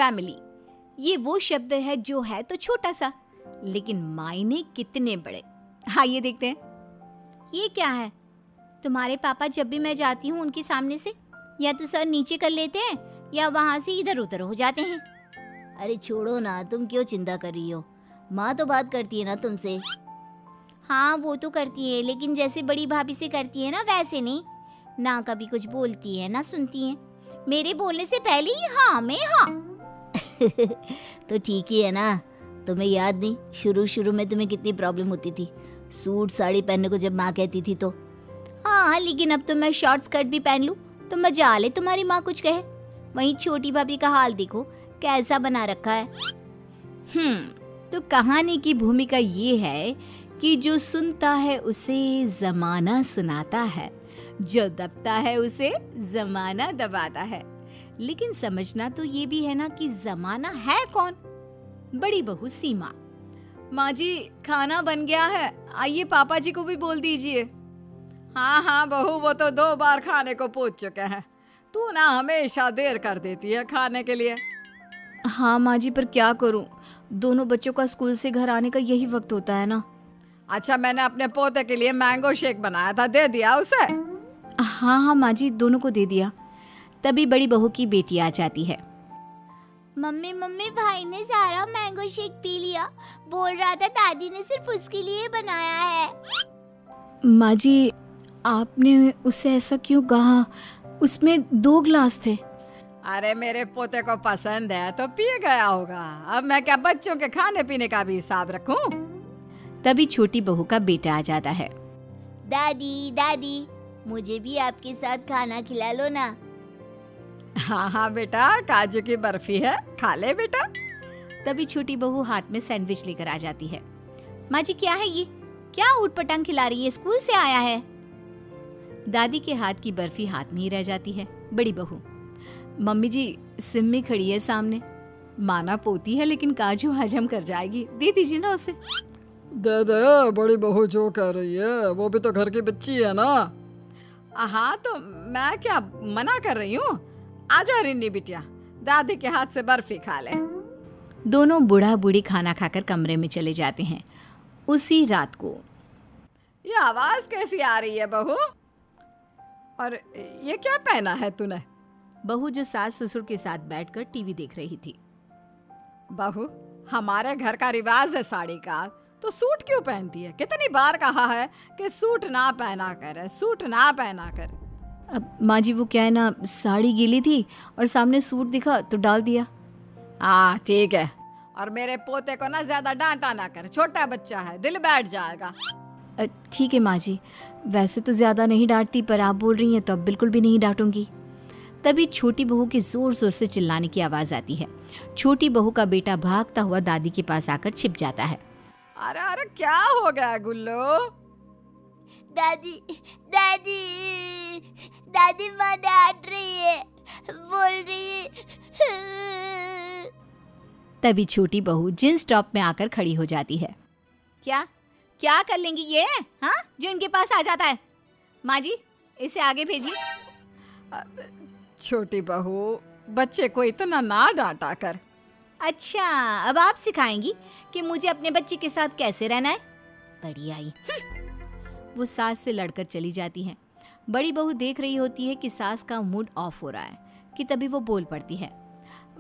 Family, ये वो शब्द है जो है तो छोटा सा, लेकिन मायने कितने बड़े। आइए देखते हैं। ये क्या है? तुम्हारे पापा जब भी मैं जाती हूँ उनके सामने से या तो सर नीचे कर लेते हैं या वहाँ से इधर उधर हो जाते हैं। अरे छोड़ो ना, तुम क्यों चिंता कर रही हो? माँ तो बात करती है ना तुमसे। हाँ वो तो करती है, लेकिन जैसे बड़ी भाभी से करती है ना वैसे नहीं। ना कभी कुछ बोलती है ना सुनती है, मेरे बोलने से पहले ही हाँ में हाँ। तो ठीक ही है ना। तुम्हें याद नहीं शुरू शुरू में तुम्हें कितनी प्रॉब्लम होती थी सूट साड़ी पहनने को जब माँ कहती थी तो? हाँ लेकिन अब तो मैं शॉर्ट स्कर्ट भी पहन लूँ तो मजा ले तुम्हारी माँ कुछ कहे। वहीं छोटी भाभी का हाल देखो कैसा बना रखा है। तो कहानी की भूमिका ये है कि जो सुनता है उसे जमाना सुनाता है, जो दबता है उसे जमाना दबाता है। लेकिन समझना तो ये भी है ना कि जमाना है कौन? बड़ी बहू सीमा। माँ जी खाना बन गया है, आइए पापा जी को भी बोल दीजिए। हाँ हाँ बहू, वो तो 2 बार खाने को पूछ चुके हैं। तू ना हमेशा देर कर देती है खाने के लिए। हाँ माँ जी, पर क्या करूँ, दोनों बच्चों का स्कूल से घर आने का यही वक्त होता है ना। अच्छा, मैंने अपने पोते के लिए मैंगो शेक बनाया था, दे दिया उसे? हाँ हाँ माँ जी, दोनों को दे दिया। तभी बड़ी बहू की बेटी आ जाती है। मम्मी मम्मी, भाई ने सारा मैंगो शेक पी लिया, बोल रहा था दादी ने सिर्फ उसके लिए बनाया है। माँ जी आपने उससे ऐसा क्यों कहा? उसमें 2 गिलास थे। अरे मेरे पोते को पसंद है तो पी गया होगा, अब मैं क्या बच्चों के खाने पीने का भी हिसाब रखूं? तभी छोटी बहू का बेटा आ जाता है। दादी दादी, मुझे भी आपके साथ खाना खिला लो ना। हाँ हाँ बेटा, काजू की बर्फी है, खा ले बेटा। तभी छोटी बहू हाथ में सैंडविच लेकर आ जाती है। माँ जी क्या है ये, क्या ऊटपटांग खिला रही है, स्कूल से आया है? दादी के हाथ की बर्फी हाथ में ही रह जाती है। बड़ी बहू, मम्मी जी सिम्मी खड़ी है सामने, माना पोती है लेकिन काजू हजम कर जाएगी, दे दीजिए ना उसे। दे दे, बड़ी बहू जो कह रही है, वो भी तो घर की बच्ची है ना। हाँ तो मैं क्या मना कर रही हूँ, आजा रिन्नी बिटिया, दादी के हाथ से बर्फी खा ले। दोनों बूढ़ा बूढ़ी खाना खाकर कमरे में चले जाते हैं। उसी रात को ये आवाज कैसी आ रही है बहू? और ये क्या पहना है तूने? बहू जो सास ससुर के साथ बैठकर टीवी देख रही थी। बहू, हमारे घर का रिवाज है साड़ी का, तो सूट क्यों पहनती है? कितनी बार कहा है कि सूट ना पहना कर, सूट ना पहना कर। अब माँ जी वो क्या है ना, साड़ी गीली थी और सामने सूट दिखा तो डाल दिया। हाँ ठीक है, और मेरे पोते को ना ज्यादा डांटा ना कर, छोटा बच्चा है, दिल बैठ जाएगा। ठीक है माँ जी, वैसे तो ज्यादा नहीं डांटती, पर आप बोल रही हैं तो अब बिल्कुल भी नहीं डांटूंगी। तभी छोटी बहू की जोर जोर से चिल्लाने की आवाज आती है। छोटी बहू का बेटा भागता हुआ दादी के पास आकर छिप जाता है। अरे अरे क्या हो गया गुल्लो? दादी दादी दादी, माँ डांट रही है, बोल रही है। तभी छोटी बहू जींस टॉप में आकर खड़ी हो जाती है। क्या क्या कर लेंगी ये, हाँ, जो इनके पास आ जाता है? माँ जी इसे आगे भेजिए। छोटी बहू, बच्चे को इतना ना डांटा कर। अच्छा, अब आप सिखाएंगी कि मुझे अपने बच्चे के साथ कैसे रहना है? बड़ी आई। वो सास से लड़कर चली जाती है। बड़ी बहू देख रही होती है कि सास का मूड ऑफ हो रहा है कि तभी वो बोल पड़ती है।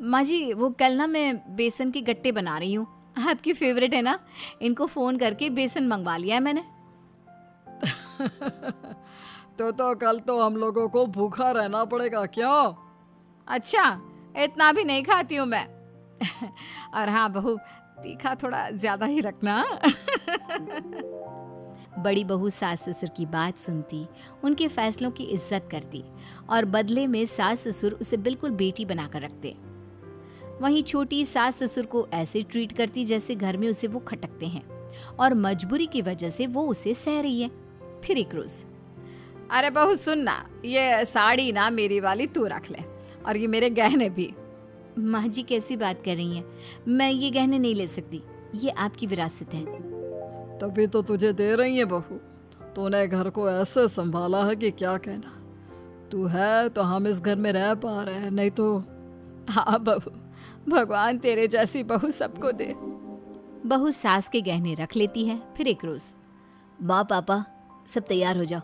माँ जी वो कल ना मैं बेसन के गट्टे बना रही हूँ, आपकी फेवरेट है ना, इनको फोन करके बेसन मंगवा लिया है मैंने। तो कल तो हम लोगों को भूखा रहना पड़ेगा क्यों? अच्छा, इतना भी नहीं खाती हूँ मैं। और हाँ बहू, तीखा थोड़ा ज्यादा ही रखना। बड़ी बहू सास ससुर की बात सुनती, उनके फैसलों की इज्जत करती और बदले में सास ससुर उसे बिल्कुल बेटी बनाकर रखते। वहीं छोटी सास ससुर को ऐसे ट्रीट करती जैसे घर में उसे वो खटकते हैं और मजबूरी की वजह से वो उसे सह रही है। फिर एक रोज, अरे बहू सुनना, ये साड़ी ना मेरी वाली तू रख ले, और ये मेरे गहने भी। माँ जी कैसी बात कर रही हैं, मैं ये गहने नहीं ले सकती, ये आपकी विरासत है। तभी तो तुझे दे रही है बहू, तूने घर को ऐसे संभाला है कि क्या कहना। तू है तो हम इस घर में रह पा रहे हैं, नहीं तो। हाँ बहू, भगवान तेरे जैसी बहू सबको दे। बहू सास के गहने रख लेती है। फिर एक रोज, माँ पापा सब तैयार हो जाओ,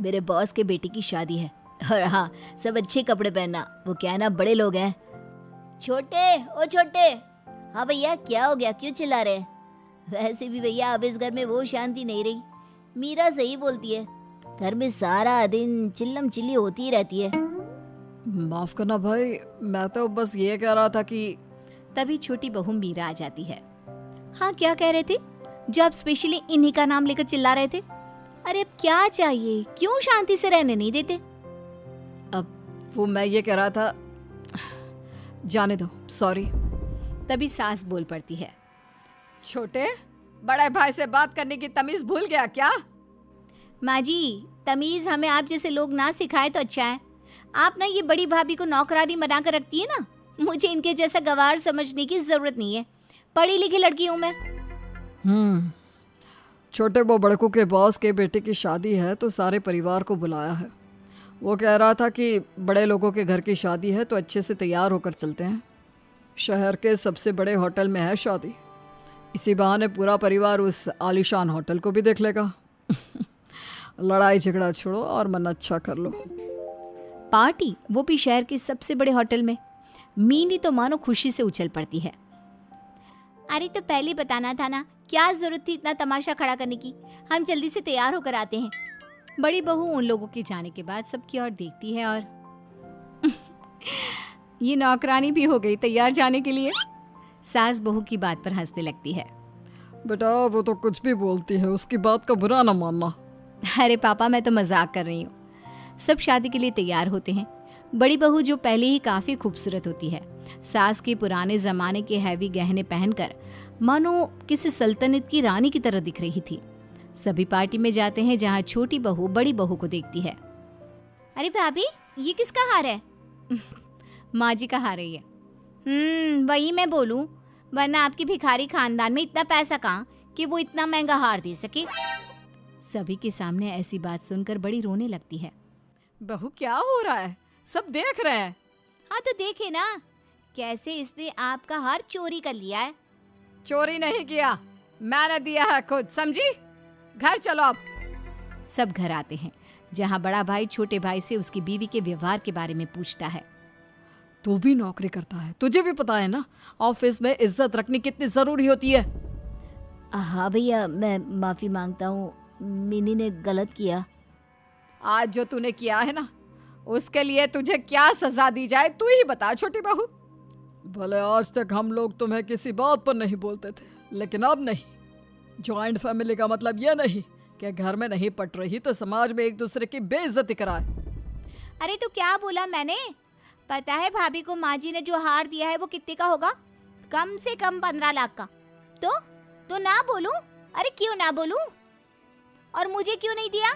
मेरे बॉस के बेटे की शादी है। और हाँ, सब अच्छे कपड़े पहनना, वो क्या है ना, बड़े लोग हैं। छोटे, ओ छोटे। हाँ भैया, क्या हो गया, क्यों चिल्ला रहे हैं? वैसे भी भैया अब इस घर में वो शांति नहीं रही। मीरा सही बोलती है, घर में सारा दिन चिल्लम चिल्ली होती ही रहती है। माफ करना भाई, मैं तो बस ये कह रहा था कि तभी छोटी बहू मीरा आ जाती है। हाँ, क्या कह रहे थे? जो आप स्पेशली इन्हीं का नाम लेकर चिल्ला रहे थे? अरे अब क्या चाहिए, क्यों शांति से रहने नहीं देते? अब वो मैं ये कह रहा था, जाने दो, सॉरी। तभी सास बोल पड़ती है, छोटे, बड़े भाई से बात करने की तमीज भूल गया क्या? माँ जी, तमीज हमें आप जैसे लोग ना सिखाए तो अच्छा है। आप ना ये बड़ी भाभी को नौकरानी बना कर रखती है ना। मुझे इनके जैसा गवार समझने की जरूरत नहीं है, पढ़ी लिखी लड़की हूँ मैं। छोटे वो बड़कू के बॉस के बेटे की शादी है तो सारे परिवार को बुलाया है। वो कह रहा था कि बड़े लोगों के घर की शादी है तो अच्छे से तैयार होकर चलते हैं। शहर के सबसे बड़े होटल में है शादी, इसी बहाने पूरा परिवार उस आलीशान होटल को भी देख लेगा। लड़ाई झगड़ा छोड़ो और मन अच्छा कर लो। पार्टी, वो भी शहर के सबसे बड़े होटल में। मीनी तो मानो खुशी से उछल पड़ती है। अरे तो पहले बताना था ना, क्या जरूरत थी इतना तमाशा खड़ा करने की? हम जल्दी से तैयार होकर आते हैं। बड़ी बहू उन लोगों के जाने के बाद सबकी ओर देखती है और ये नौकरानी भी हो गई तैयार जाने के लिए। सास बहू की बात पर हंसने लगती है। बेटा वो तो कुछ भी बोलती है, उसकी बात का बुरा ना मानना। अरे पापा, मैं तो मजाक कर रही हूँ। सब शादी के लिए तैयार होते हैं। बड़ी बहू जो पहले ही काफी खूबसूरत होती है, सास के पुराने जमाने के हैवी गहने पहनकर मानो किसी सल्तनत की रानी की तरह दिख रही थी। सभी पार्टी में जाते हैं जहाँ छोटी बहू बड़ी बहू को देखती है। अरे भाभी, ये किसका हार है? माँ जी का हार है ये। वही मैं बोलूं, वरना आपकी भिखारी खानदान में इतना पैसा कहाँ कि वो इतना महंगा हार दे सके। सभी के सामने ऐसी बात सुनकर बड़ी रोने लगती है। बहू क्या हो रहा है, सब देख रहे हैं। हाँ तो देखे ना, कैसे इसने आपका हार चोरी कर लिया है। चोरी नहीं किया, मैंने दिया है खुद, समझी? घर चलो अब। सब घर आते हैं जहाँ बड़ा भाई छोटे भाई से उसकी बीवी के व्यवहार के बारे में पूछता है। तू भी नौकरी करता है, तुझे भी पता है ना ऑफिस में इज्जत रखनी कितनी जरूरी होती है। हाँ भैया, मैं माफी मांगता हूँ, मिनी ने गलत किया। आज जो तूने किया है ना, उसके लिए तुझे क्या सजा दी जाए तू ही बता छोटी बहू। भले आज तक हम लोग तुम्हें किसी बात पर नहीं बोलते थे, लेकिन अब नहीं। जॉइंट फैमिली का मतलब यह नहीं कि घर में नहीं पट रही तो समाज में एक दूसरे की बेइज्जती कराए। अरे तो क्या बोला मैंने? पता है भाभी को माँ जी ने जो हार दिया है वो कितने का होगा? कम से कम 15 लाख का। तो ना बोलूं? अरे क्यों ना बोलूं? और मुझे क्यों नहीं दिया?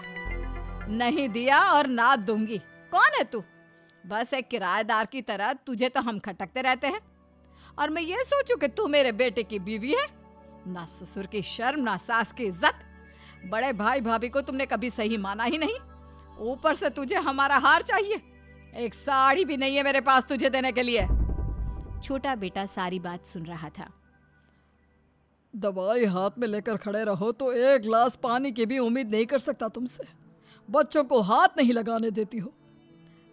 नहीं दिया और ना दूंगी। कौन है तू? बस एक किराएदार की तरह तुझे तो हम खटकते रहते हैं, और मैं ये सोचूं कि तू मेरे बेटे की बीवी है। ना ससुर की शर्म, ना सास की इज्जत। बड़े भाई भाभी को तुमने कभी सही माना ही नहीं, ऊपर से तुझे हमारा हार चाहिए। एक साड़ी भी नहीं है मेरे पास तुझे देने के लिए। छोटा बेटा सारी बात सुन रहा था। दवाई हाथ में लेकर खड़े रहो तो एक गिलास पानी की भी उम्मीद नहीं कर सकता तुमसे। बच्चों को हाथ नहीं लगाने देती हो।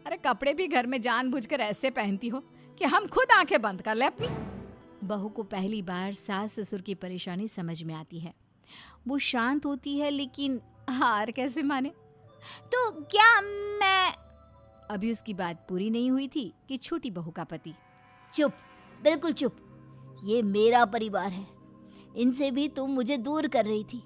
अरे कपड़े भी घर में जानबूझकर ऐसे पहनती हो कि हम खुद आंखें बंद कर ले अपनी। बहू को पहली बार सास ससुर की परेशानी समझ में आती है। वो शांत होती है लेकिन हार कैसे माने? तो क्या मैं... अभी उसकी बात पूरी नहीं हुई थी कि छोटी बहू का पति... चुप, बिल्कुल चुप। ये मेरा परिवार है, इनसे भी तुम मुझे दूर कर रही थी।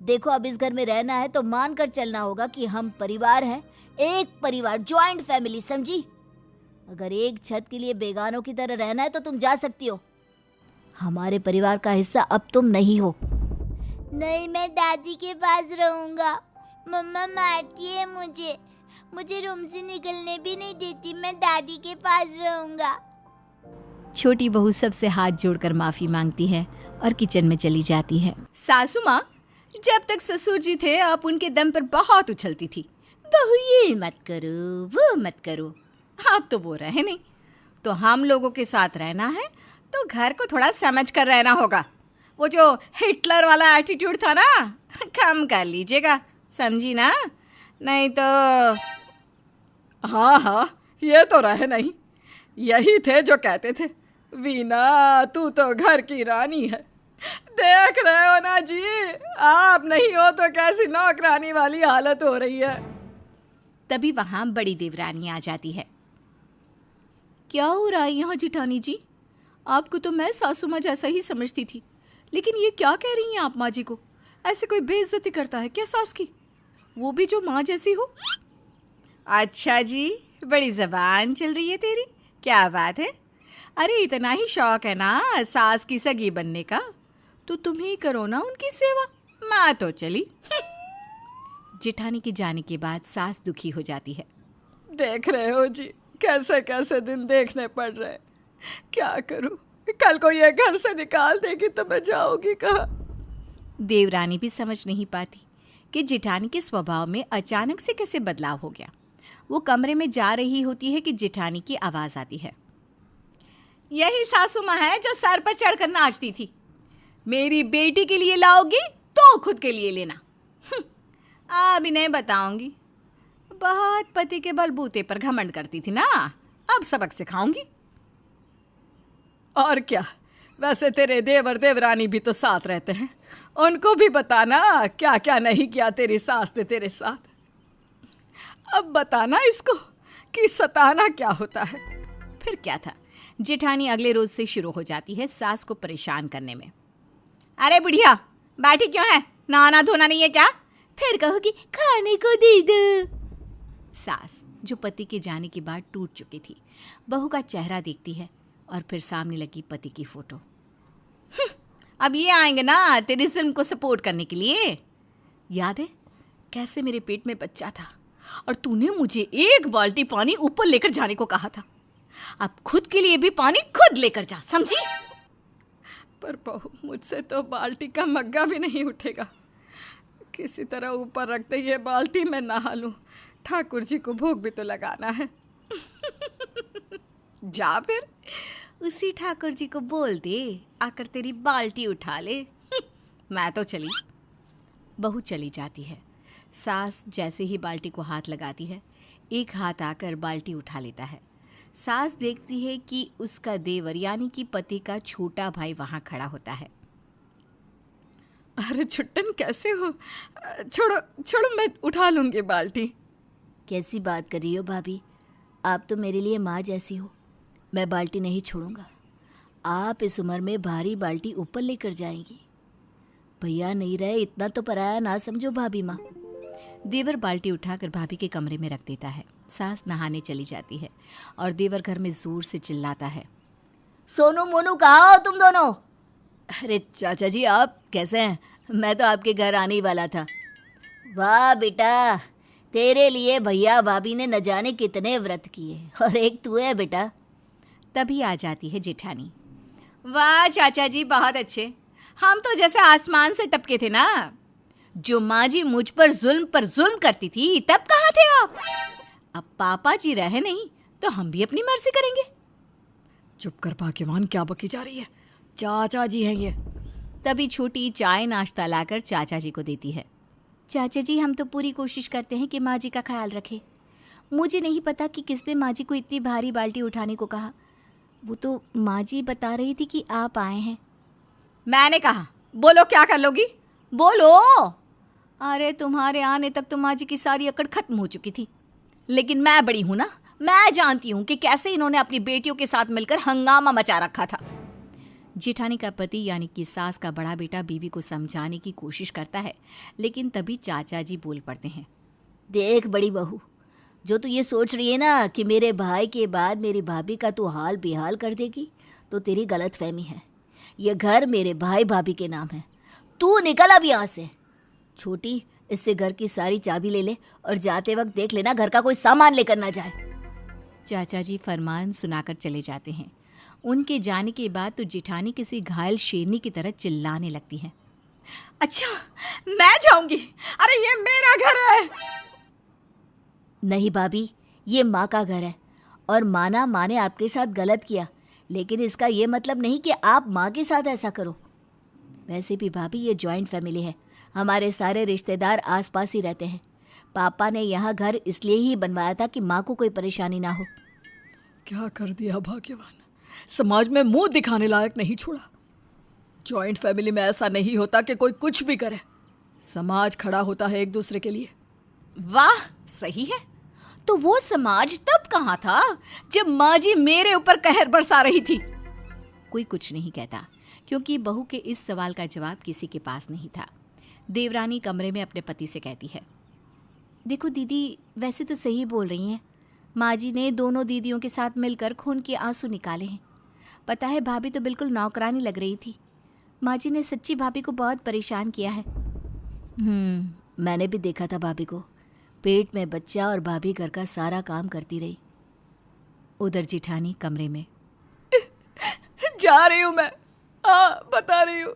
देखो, अब इस घर में रहना है तो मान कर चलना होगा कि हम परिवार हैं, एक परिवार, जॉइंट फैमिली, समझी? अगर एक छत के लिए बेगानों की तरह रहना है तो तुम जा सकती हो। हमारे परिवार का हिस्सा अब तुम नहीं हो। नहीं, मैं दादी के पास रहूंगा। मम्मा मारती है मुझे रूम से निकलने भी नहीं देती। मैं दादी के पास रहूंगा। छोटी बहू सबसे हाथ जोड़कर माफी मांगती है और किचन में चली जाती है। सासू माँ, जब तक ससुर जी थे आप उनके दम पर बहुत उछलती थी, बहू ये मत करो, वो मत करो। आप तो वो रहे नहीं, तो हम लोगों के साथ रहना है तो घर को थोड़ा समझ कर रहना होगा। वो जो हिटलर वाला एटीट्यूड था ना, कम कर लीजिएगा, समझी ना? नहीं तो हाँ हाँ, ये तो रहे नहीं। यही थे जो कहते थे, वीना तू तो घर की रानी है। देख रहे हो ना जी, आप नहीं हो तो कैसी नौकरानी वाली हालत हो रही है। तभी वहाँ बड़ी देवरानी आ जाती है। क्या हो रहा है यहाँ जिठानी जी? आपको तो मैं सासू माँ जैसा ही समझती थी, लेकिन ये क्या कह रही हैं आप माँ जी को? ऐसे कोई बेइज्जती करता है क्या सास की, वो भी जो माँ जैसी हो? अच्छा जी, बड़ी जबान चल रही है तेरी, क्या बात है? अरे इतना ही शौक है ना सास की सगी बनने का, तो तुम ही करो ना उनकी सेवा, माँ तो चली। जेठानी के जाने के बाद सास दुखी हो जाती है। देख रहे हो जी, कैसे कैसे दिन देखने पड़ रहे हैं। क्या करूं, कल को ये घर से निकाल देगी तो मैं जाऊंगी कहाँ? देवरानी भी समझ नहीं पाती कि जेठानी के स्वभाव में अचानक से कैसे बदलाव हो गया। वो कमरे में जा रही होती है कि जेठानी की आवाज़ आती है। यही सासू माँ है जो सर पर चढ़कर नाचती थी। मेरी बेटी के लिए लाओगी तो खुद के लिए लेना। अभी नहीं बताऊंगी। बहुत पति के बलबूते पर घमंड करती थी ना, अब सबक सिखाऊंगी। और क्या, वैसे तेरे देवर देवरानी भी तो साथ रहते हैं, उनको भी बताना क्या क्या नहीं किया तेरी सास ने तेरे साथ। अब बताना इसको कि सताना क्या होता है। फिर क्या था, जेठानी अगले रोज से शुरू हो जाती है सास को परेशान करने में। अरे बुढ़िया, बैठी क्यों है? नहाना धोना नहीं है क्या? फिर कहोगी खाने को दे दो। सास जो पति के जाने के बाद टूट चुकी थी, बहू का चेहरा देखती है और फिर सामने लगी पति की फोटो। अब ये आएंगे ना तेरी जुल्म को सपोर्ट करने के लिए। याद है कैसे मेरे पेट में बच्चा था और तूने मुझे एक बाल्टी पानी ऊपर लेकर जाने को कहा था। अब खुद के लिए भी पानी खुद लेकर जा, समझी? पर बहू, मुझसे तो बाल्टी का मग्गा भी नहीं उठेगा। किसी तरह ऊपर रखते ये बाल्टी मैं नहा लूं, ठाकुर जी को भोग भी तो लगाना है। जा फिर उसी ठाकुर जी को बोल दे आकर तेरी बाल्टी उठा ले। मैं तो चली। बहू चली जाती है। सास जैसे ही बाल्टी को हाथ लगाती है, एक हाथ आकर बाल्टी उठा लेता है। सास देखती है कि उसका देवर यानी कि पति का छोटा भाई वहाँ खड़ा होता है। अरे छुट्टन, कैसे हो? छोड़ो छोड़ो, मैं उठा लूंगी बाल्टी। कैसी बात कर रही हो भाभी, आप तो मेरे लिए माँ जैसी हो। मैं बाल्टी नहीं छोड़ूंगा। आप इस उम्र में भारी बाल्टी ऊपर लेकर जाएंगी। भैया नहीं रहे इतना तो पराया ना समझो भाभी माँ। देवर बाल्टी उठाकर भाभी के कमरे में रख देता है। सास नहाने चली जाती है और देवर घर में जोर से चिल्लाता है, सोनू मोनू कहाँ हो तुम दोनों? अरे चाचा जी आप कैसे हैं? मैं तो आपके घर आने ही वाला था। वाह बेटा, तेरे लिए भैया भाभी ने न जाने कितने व्रत किए और एक तू है बेटा। तभी आ जाती है जेठानी। वाह चाचा जी बहुत अच्छे, हम तो जैसे आसमान से टपके थे ना। जो माँ जी मुझ पर जुल्म करती थी तब कहाँ थे आप? अब पापा जी रहे नहीं तो हम भी अपनी मर्जी करेंगे। चुप कर भाग्यवान, क्या बकी जा रही है? चाचा जी हैं ये। तभी छोटी चाय नाश्ता लाकर चाचा जी को देती है। चाचा जी हम तो पूरी कोशिश करते हैं कि माँ जी का ख्याल रखें। मुझे नहीं पता कि किसने माँ जी को इतनी भारी बाल्टी उठाने को कहा। वो तो माँ जी बता रही थी कि आप आए हैं। मैंने कहा बोलो क्या कर लोगी, बोलो। अरे तुम्हारे आने तक तो माँ जी की सारी अकड़ खत्म हो चुकी थी, लेकिन मैं बड़ी हूं ना, मैं जानती हूं कि कैसे इन्होंने अपनी बेटियों के साथ मिलकर हंगामा मचा रखा था। जेठानी का पति यानी कि सास का बड़ा बेटा बीवी को समझाने की कोशिश करता है, लेकिन तभी चाचा जी बोल पड़ते हैं। देख बड़ी बहू, जो तू ये सोच रही है ना कि मेरे भाई के बाद मेरी भाभी का तू हाल बेहाल कर देगी, तो तेरी गलत फहमी है। ये घर मेरे भाई भाभी के नाम है। तू निकल अब यहाँ से। छोटी, इससे घर की सारी चाबी ले ले और जाते वक्त देख लेना घर का कोई सामान लेकर ना जाए। चाचा जी फरमान सुनाकर चले जाते हैं। उनके जाने के बाद तो जेठानी किसी घायल शेरनी की तरह चिल्लाने लगती है। अच्छा मैं जाऊंगी, अरे ये मेरा घर है। नहीं भाभी, ये माँ का घर है और माना माँ ने आपके साथ गलत किया, लेकिन इसका ये मतलब नहीं कि आप माँ के साथ ऐसा करो। वैसे भी भाभी ये जॉइंट फैमिली है, हमारे सारे रिश्तेदार आसपास ही रहते हैं। पापा ने यहाँ घर इसलिए ही बनवाया था कि माँ को कोई परेशानी ना हो। क्या कर दिया भाग्यवान, समाज में मुंह दिखाने लायक नहीं छोड़ा। जॉइंट फैमिली में ऐसा नहीं होता कि कोई कुछ भी करे, समाज खड़ा होता है एक दूसरे के लिए। वाह, सही है। तो वो समाज तब कहाँ था जब माँ जी मेरे ऊपर कहर बरसा रही थी? कोई कुछ नहीं कहता, क्योंकि बहू के इस सवाल का जवाब किसी के पास नहीं था। देवरानी कमरे में अपने पति से कहती है, देखो दीदी, वैसे तो सही बोल रही हैं। माँ जी ने दोनों दीदियों के साथ मिलकर खून के आंसू निकाले हैं। पता है, भाभी तो बिल्कुल नौकरानी लग रही थी। माँ जी ने सच्ची भाभी को बहुत परेशान किया है। मैंने भी देखा था भाभी को, पेट में बच्चा और भाभी घर का सारा काम करती रही। उधर जिठानी कमरे में, जा रही हूँ मैं, हाँ बता रही हूँ,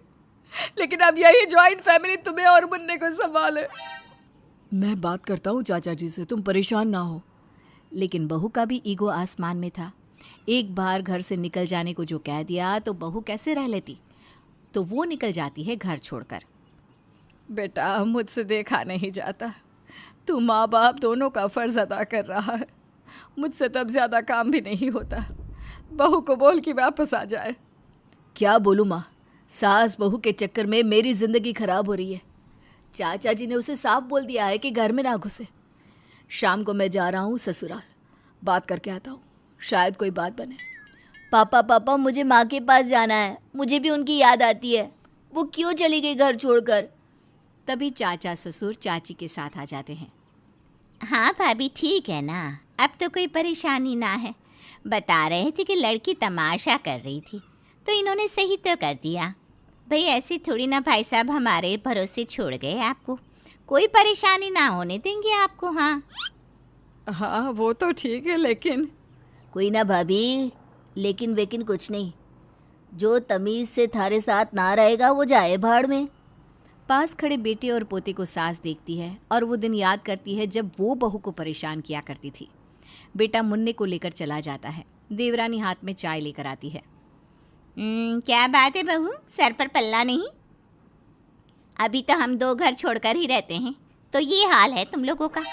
लेकिन अब यही जॉइंट फैमिली तुम्हें और मुन्ने को संभाले। मैं बात करता हूँ चाचा जी से, तुम परेशान ना हो। लेकिन बहू का भी ईगो आसमान में था। एक बार घर से निकल जाने को जो कह दिया तो बहू कैसे रह लेती, तो वो निकल जाती है घर छोड़कर। बेटा, मुझसे देखा नहीं जाता, तू माँ बाप दोनों का फर्ज अदा कर रहा है। मुझसे तब ज़्यादा काम भी नहीं होता। बहू को बोल कि वापस आ जाए। क्या बोलूँ माँ, सास बहू के चक्कर में मेरी ज़िंदगी खराब हो रही है। चाचा जी ने उसे साफ बोल दिया है कि घर में ना घुसे। शाम को मैं जा रहा हूँ ससुराल, बात करके आता हूँ, शायद कोई बात बने। पापा, मुझे माँ के पास जाना है, मुझे भी उनकी याद आती है। वो क्यों चली गई घर छोड़कर? तभी चाचा ससुर चाची के साथ आ जाते हैं। हाँ भाभी, ठीक है ना, अब तो कोई परेशानी ना है। बता रहे थे कि लड़की तमाशा कर रही थी, तो इन्होंने सही तो कर दिया। भाई ऐसे थोड़ी ना भाई साहब हमारे भरोसे छोड़ गए आपको, कोई परेशानी ना होने देंगे आपको। हाँ वो तो ठीक है, लेकिन कोई ना भाभी, लेकिन वेकिन कुछ नहीं। जो तमीज़ से थारे साथ ना रहेगा वो जाए भाड़ में। पास खड़े बेटे और पोते को सास देखती है और वो दिन याद करती है जब वो बहू को परेशान किया करती थी। बेटा मुन्ने को लेकर चला जाता है। देवरानी हाथ में चाय लेकर आती है। क्या बात है बहू, सर पर पल्ला नहीं? अभी तो हम दो घर छोड़कर ही रहते हैं, तो ये हाल है तुम लोगों का।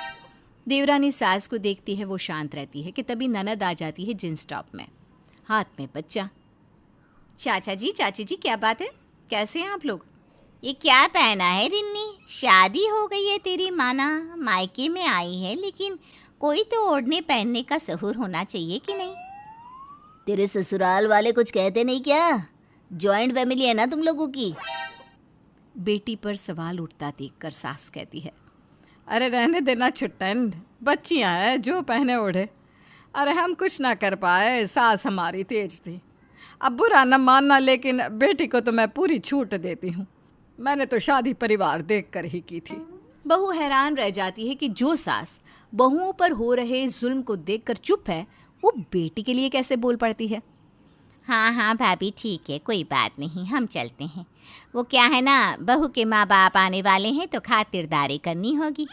देवरानी सास को देखती है, वो शांत रहती है कि तभी ननद आ जाती है जींस टॉप में, हाथ में बच्चा। चाचा जी, चाची जी, क्या बात है, कैसे हैं आप लोग? ये क्या पहना है रिन्नी? शादी हो गई है तेरी माना, मायके में आई है, लेकिन कोई तो ओढ़ने पहनने का सहूर होना चाहिए कि नहीं? तेरे ससुराल वाले कुछ कहते नहीं क्या? जॉइंट फैमिली है ना तुम लोगों की। बेटी पर सवाल उठता देखकर सास कहती है, अरे रहने देना छुट्टन, बच्चियां हैं, जो पहने ओढ़े। अरे हम कुछ ना कर पाए, सास हमारी तेज थी। अब बुरा न मानना, लेकिन बेटी को तो मैं पूरी छूट देती हूँ। मैंने तो शादी परिवार देख कर ही की थी। बहू हैरान रह जाती है कि जो सास बहुओं पर हो रहे जुल्म को देखकर चुप है, वो बेटी के लिए कैसे बोल पड़ती है। हाँ भाभी, ठीक है, कोई बात नहीं, हम चलते हैं। वो क्या है ना, बहू के माँ बाप आने वाले हैं तो खातिरदारी करनी होगी।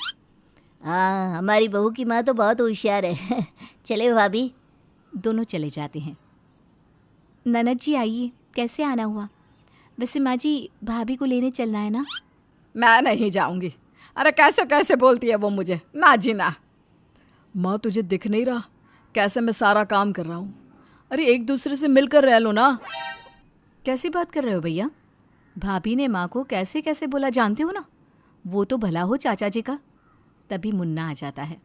हाँ, हमारी बहू की माँ तो बहुत होशियार है। चले भाभी। दोनों चले जाते हैं। ननद जी आइए, कैसे आना हुआ? वैसे माँ जी, भाभी को लेने चलना है ना? मैं नहीं जाऊंगी। अरे कैसे कैसे बोलती है वो मुझे, ना जी ना। माँ तुझे दिख नहीं रहा कैसे मैं सारा काम कर रहा हूँ? अरे एक दूसरे से मिलकर रह लो ना। कैसी बात कर रहे हो भैया? भाभी ने माँ को कैसे कैसे बोला जानते हो ना? वो तो भला हो चाचा जी का। तभी मुन्ना आ जाता है।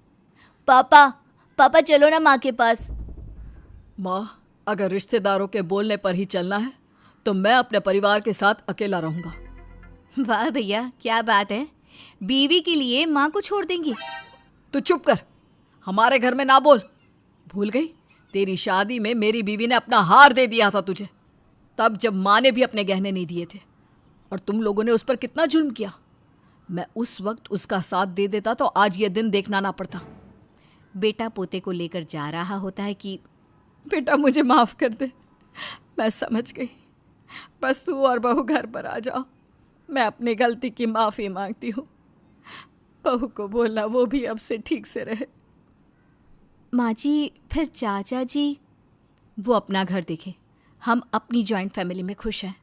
पापा चलो ना माँ के पास। माँ, अगर रिश्तेदारों के बोलने पर ही चलना है तो मैं अपने परिवार के साथ अकेला रहूंगा। वाह भैया, क्या बात है, बीवी के लिए माँ को छोड़ देंगी? तू चुप कर, हमारे घर में ना बोल। भूल गई, तेरी शादी में मेरी बीवी ने अपना हार दे दिया था तुझे, तब जब माँ ने भी अपने गहने नहीं दिए थे, और तुम लोगों ने उस पर कितना जुल्म किया। मैं उस वक्त उसका साथ दे देता तो आज ये दिन देखना ना पड़ता। बेटा पोते को लेकर जा रहा होता है कि बेटा मुझे माफ़ कर दे, मैं समझ गई, बस तू और बहू घर पर आ जाओ। मैं अपनी गलती की माफ़ी मांगती हूँ। बहू को बोलना वो भी अब से ठीक से रहे। माँ जी, फिर चाचा जी? वो अपना घर देखे, हम अपनी जॉइंट फैमिली में खुश हैं।